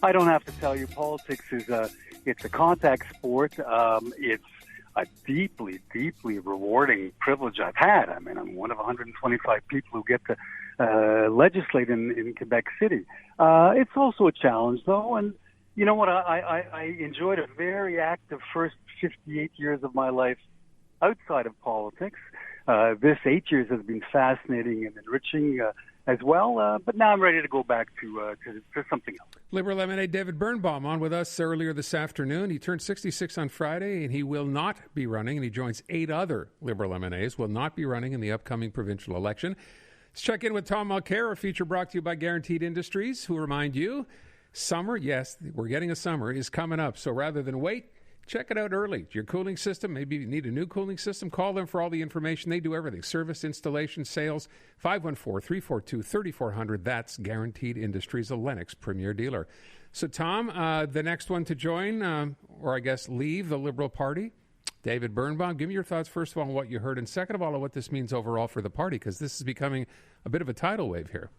I don't have to tell you, politics it's a contact sport. It's a deeply, deeply rewarding privilege I've had. I mean, I'm one of 125 people who get to legislate in Quebec City. It's also a challenge, though, and you know what? I enjoyed a very active first 58 years of my life outside of politics. This 8 years has been fascinating and enriching as well, but now I'm ready to go back to something else. Liberal MNA David Birnbaum on with us earlier this afternoon. He turned 66 on Friday, and he will not be running, and he joins 8 other Liberal MNAs, will not be running in the upcoming provincial election. Let's check in with Tom Mulcair, a feature brought to you by Guaranteed Industries, who remind you, summer, yes, we're getting a summer, is coming up. So rather than wait, check it out early. Your cooling system, maybe you need a new cooling system, call them for all the information. They do everything. Service, installation, sales, 514-342-3400. That's Guaranteed Industries, a Lennox premier dealer. So, Tom, the next one to join, or I guess leave the Liberal Party, David Birnbaum. Give me your thoughts, first of all, on what you heard, and second of all, on what this means overall for the party, because this is becoming a bit of a tidal wave here.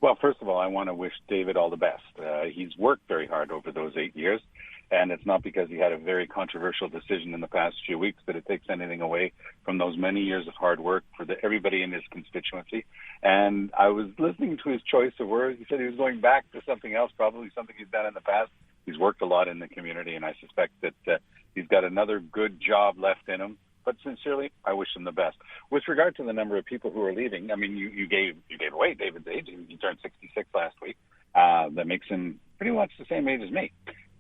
Well, first of all, I want to wish David all the best. He's worked very hard over those 8 years, and it's not because he had a very controversial decision in the past few weeks that it takes anything away from those many years of hard work for everybody in his constituency. And I was listening to his choice of words. He said he was going back to something else, probably something he's done in the past. He's worked a lot in the community, and I suspect that he's got another good job left in him. But sincerely, I wish him the best. With regard to the number of people who are leaving, I mean, you gave away David's age. He turned 66 last week. That makes him pretty much the same age as me.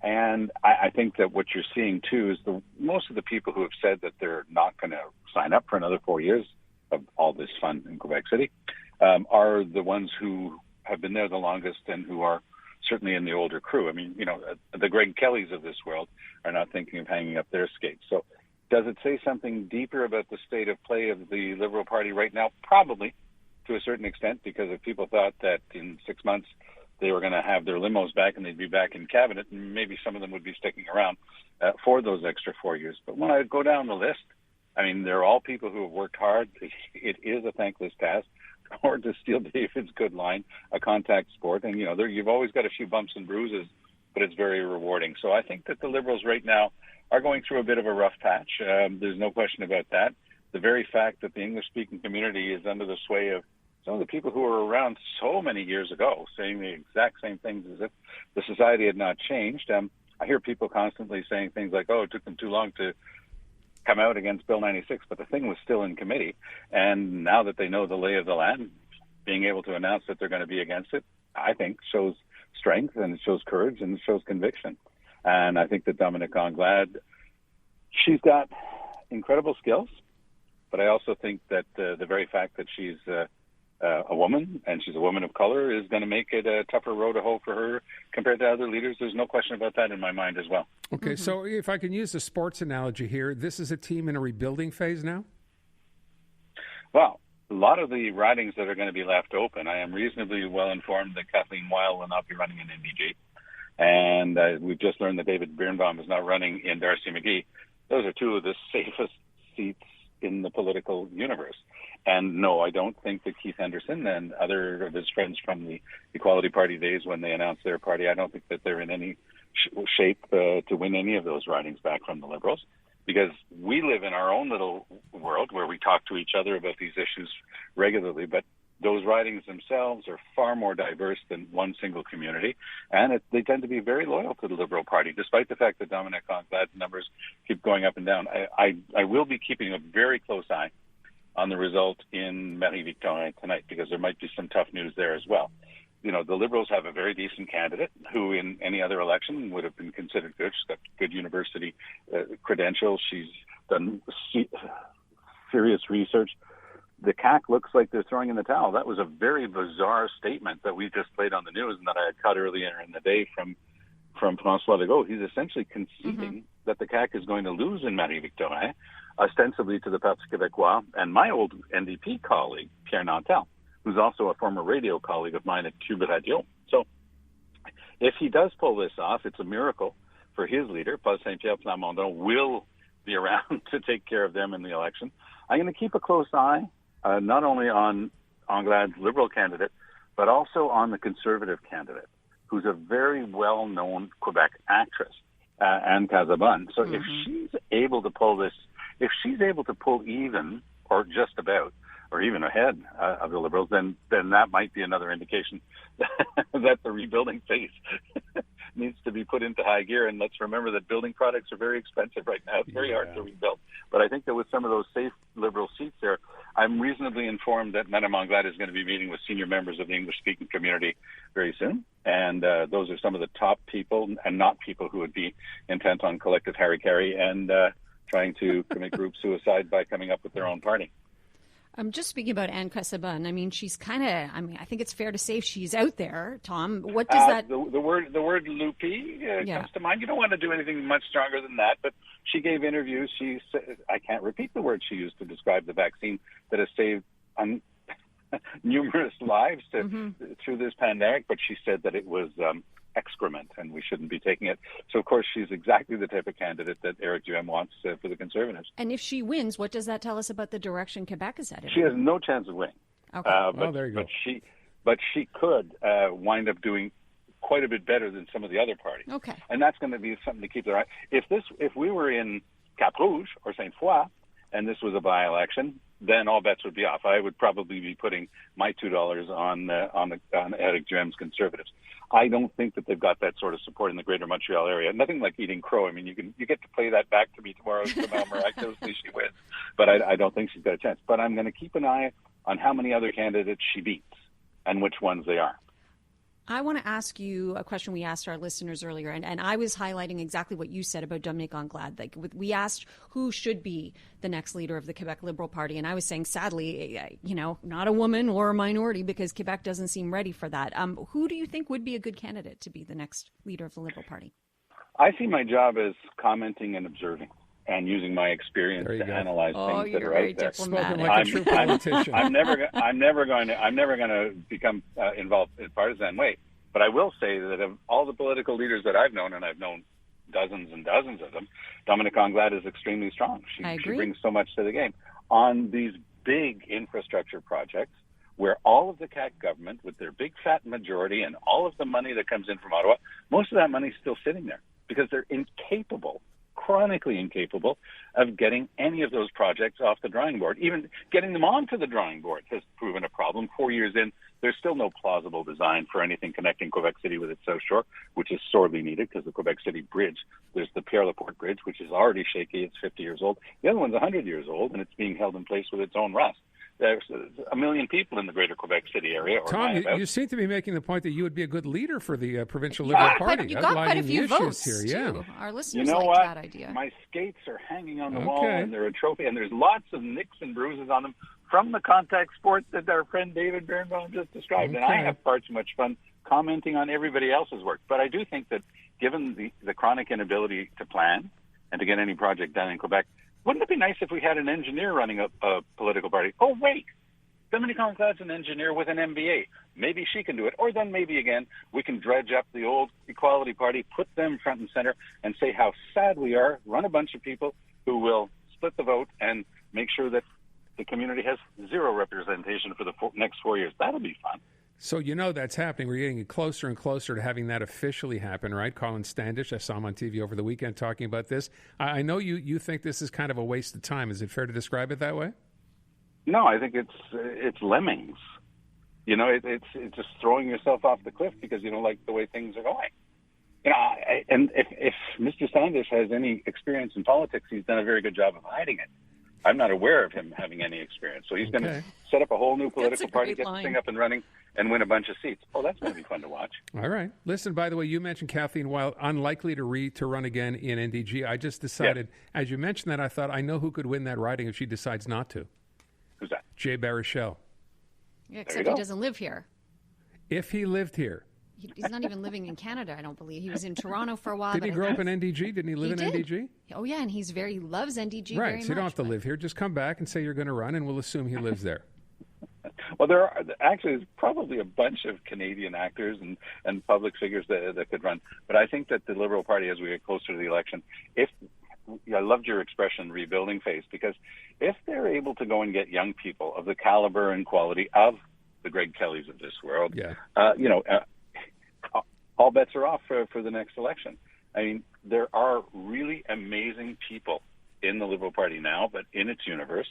And I think that what you're seeing, too, is most of the people who have said that they're not going to sign up for another 4 years of all this fun in Quebec City are the ones who have been there the longest and who are certainly in the older crew. I mean, you know, the Greg Kellys of this world are not thinking of hanging up their skates. So does it say something deeper about the state of play of the Liberal Party right now? Probably, to a certain extent, because if people thought that in 6 months they were going to have their limos back and they'd be back in cabinet, and maybe some of them would be sticking around for those extra 4 years. But when I go down the list, I mean, they're all people who have worked hard. It is a thankless task, or to steal David's good line, a contact sport. And, you know, you've always got a few bumps and bruises, but it's very rewarding. So I think that the Liberals right now are going through a bit of a rough patch. There's no question about that. The very fact that the English-speaking community is under the sway of some of the people who were around so many years ago saying the exact same things as if the society had not changed. I hear people constantly saying things like, oh, it took them too long to come out against Bill 96, but the thing was still in committee. And now that they know the lay of the land, being able to announce that they're going to be against it, I think shows strength and it shows courage and it shows conviction. And I think that Dominic Anglade, she's got incredible skills, but I also think that the very fact that she's a woman, and she's a woman of color, is going to make it a tougher road to hoe for her compared to other leaders. There's no question about that in my mind as well. Okay, so if I can use a sports analogy here, this is a team in a rebuilding phase now? Well, a lot of the ridings that are going to be left open, I am reasonably well informed that Kathleen Weil will not be running in NDG. And we've just learned that David Birnbaum is not running in Darcy McGee. Those are two of the safest seats in the political universe. And no, I don't think that Keith Henderson and other of his friends from the Equality Party days when they announced their party, I don't think that they're in any shape to win any of those ridings back from the Liberals, because we live in our own little world where we talk to each other about these issues regularly, but those ridings themselves are far more diverse than one single community, and they tend to be very loyal to the Liberal Party, despite the fact that Dominic Anglade's numbers keep going up and down. I will be keeping a very close eye on the result in Marie-Victorin tonight, because there might be some tough news there as well. You know, the Liberals have a very decent candidate who in any other election would have been considered good. She's got good university credentials. She's done serious research. The CAQ looks like they're throwing in the towel. That was a very bizarre statement that we just played on the news and that I had cut earlier in the day from François Legault. He's essentially conceding that the CAQ is going to lose in Marie-Victorin, ostensibly to the Parti Québécois, and my old NDP colleague, Pierre Nantel, who's also a former radio colleague of mine at Cube Radio. So if he does pull this off, it's a miracle for his leader. Paul Saint-Pierre Plamondon will be around to take care of them in the election. I'm going to keep a close eye, not only on Anglade's Liberal candidate, but also on the Conservative candidate. who's a very well-known Quebec actress, Anne Casabonne. So if she's able to pull this, if she's able to pull even or just about, or even ahead of the Liberals, then that might be another indication that the rebuilding phase needs to be put into high gear. And let's remember that building products are very expensive right now. It's very hard to rebuild. But I think that with some of those safe Liberal seats there, I'm reasonably informed that Madame Anglade is going to be meeting with senior members of the English-speaking community very soon. And those are some of the top people, and not people who would be intent on collective hara-kiri and trying to commit group suicide by coming up with their own party. Just speaking about Anne Casabonne, I mean, she's kind of, I think it's fair to say she's out there, Tom. What does that... The word loopy comes to mind. You don't want to do anything much stronger than that, but she gave interviews. She said, I can't repeat the word she used to describe the vaccine that has saved numerous lives through this pandemic, but she said that it was excrement and we shouldn't be taking it. So, of course, she's exactly the type of candidate that Éric Duhem wants for the Conservatives. And if she wins, what does that tell us about the direction Quebec is headed? She has no chance of winning. Okay. There you go. But she could wind up doing quite a bit better than some of the other parties. Okay. And that's going to be something to keep their eye. If we were in Cap Rouge or Sainte Foy and this was a by-election, then all bets would be off. I would probably be putting my $2 on Éric Duhem's Conservatives. I don't think that they've got that sort of support in the greater Montreal area. Nothing like eating crow. I mean, you get to play that back to me tomorrow somehow miraculously she wins. But I don't think she's got a chance. But I'm going to keep an eye on how many other candidates she beats and which ones they are. I want to ask you a question we asked our listeners earlier, and I was highlighting exactly what you said about Dominique Anglade. Like, we asked who should be the next leader of the Quebec Liberal Party, and I was saying, sadly, not a woman or a minority, because Quebec doesn't seem ready for that. Who do you think would be a good candidate to be the next leader of the Liberal Party? I see my job as commenting and observing and using my experience to analyze things that are out there. Spoken like a true politician. I'm never going to become involved in a partisan way. But I will say that of all the political leaders that I've known, and I've known dozens and dozens of them, Dominique Anglade is extremely strong. She brings so much to the game on these big infrastructure projects, where all of the CAQ government, with their big fat majority and all of the money that comes in from Ottawa, most of that money is still sitting there because they're incapable, chronically incapable, of getting any of those projects off the drawing board. Even getting them onto the drawing board has proven a problem. 4 years in, there's still no plausible design for anything connecting Quebec City with its South Shore, which is sorely needed because the Quebec City Bridge, there's the Pierre-Laporte Bridge, which is already shaky. It's 50 years old. The other one's 100 years old, and it's being held in place with its own rust. There's 1 million people in the greater Quebec City area. Tom, you seem to be making the point that you would be a good leader for the Provincial Liberal Party. You got quite a few votes here. too. Our listeners that idea. My skates are hanging on the wall, and they're a trophy, and there's lots of nicks and bruises on them from the contact sport that our friend David Birnbaum just described. And I have far too much fun commenting on everybody else's work. But I do think that given the chronic inability to plan and to get any project done in Quebec, wouldn't it be nice if we had an engineer running a political party? Oh, wait, Dominique Anglade's an engineer with an MBA. Maybe she can do it. Or then maybe, again, we can dredge up the old Equality Party, put them front and center, and say how sad we are, run a bunch of people who will split the vote and make sure that the community has zero representation for the next 4 years. That'll be fun. So that's happening. We're getting closer and closer to having that officially happen, right? Colin Standish, I saw him on TV over the weekend talking about this. I know you think this is kind of a waste of time. Is it fair to describe it that way? No, I think it's lemmings. It's just throwing yourself off the cliff because you don't like the way things are going. And if Mr. Standish has any experience in politics, he's done a very good job of hiding it. I'm not aware of him having any experience. So he's going to set up a whole new political party, get the thing up and running, and win a bunch of seats. Oh, that's going to be fun to watch. All right. Listen, by the way, you mentioned Kathleen Wild, unlikely to run again in NDG. I just decided, as you mentioned that, I thought, I know who could win that riding if she decides not to. Who's that? Jay Baruchel. Yeah, except he doesn't live here. If he lived here. He's not even living in Canada, I don't believe. He was in Toronto for a while. Did he grow up in NDG? Didn't he live in NDG? Oh, yeah, and he loves NDG very much. Right, so you don't have to live here. Just come back and say you're going to run, and we'll assume he lives there. Well, there's probably a bunch of Canadian actors and public figures that could run. But I think that the Liberal Party, as we get closer to the election, I loved your expression, rebuilding phase, because if they're able to go and get young people of the caliber and quality of the Greg Kellys of this world, all bets are off for the next election. I mean, there are really amazing people in the Liberal Party now, but in its universe,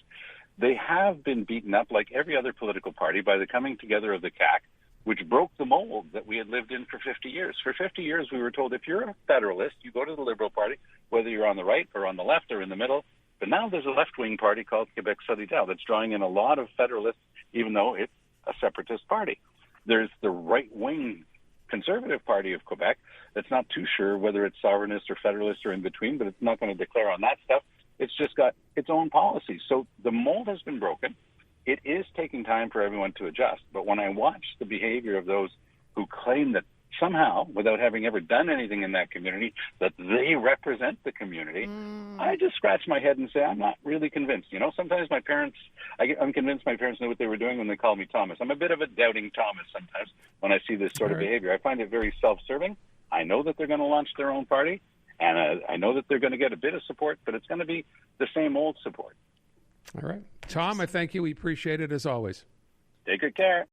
they have been beaten up like every other political party by the coming together of the CAC, which broke the mold that we had lived in for 50 years. For 50 years, we were told if you're a Federalist, you go to the Liberal Party, whether you're on the right or on the left or in the middle. But now there's a left-wing party called Quebec Solidaire that's drawing in a lot of Federalists, even though it's a separatist party. There's the right-wing Conservative Party of Quebec that's not too sure whether it's sovereignist or federalist or in between, but it's not going to declare on that stuff. It's just got its own policies. So the mold has been broken. It is taking time for everyone to adjust. But when I watch the behavior of those who claim that somehow, without having ever done anything in that community, that they represent the community, I just scratch my head and say, I'm not really convinced. You know, sometimes my parents, I'm convinced my parents knew what they were doing when they called me Thomas. I'm a bit of a doubting Thomas sometimes when I see this sort of behavior. I find it very self-serving. I know that they're going to launch their own party, and I know that they're going to get a bit of support, but it's going to be the same old support. All right. Tom, I thank you. We appreciate it as always. Take good care.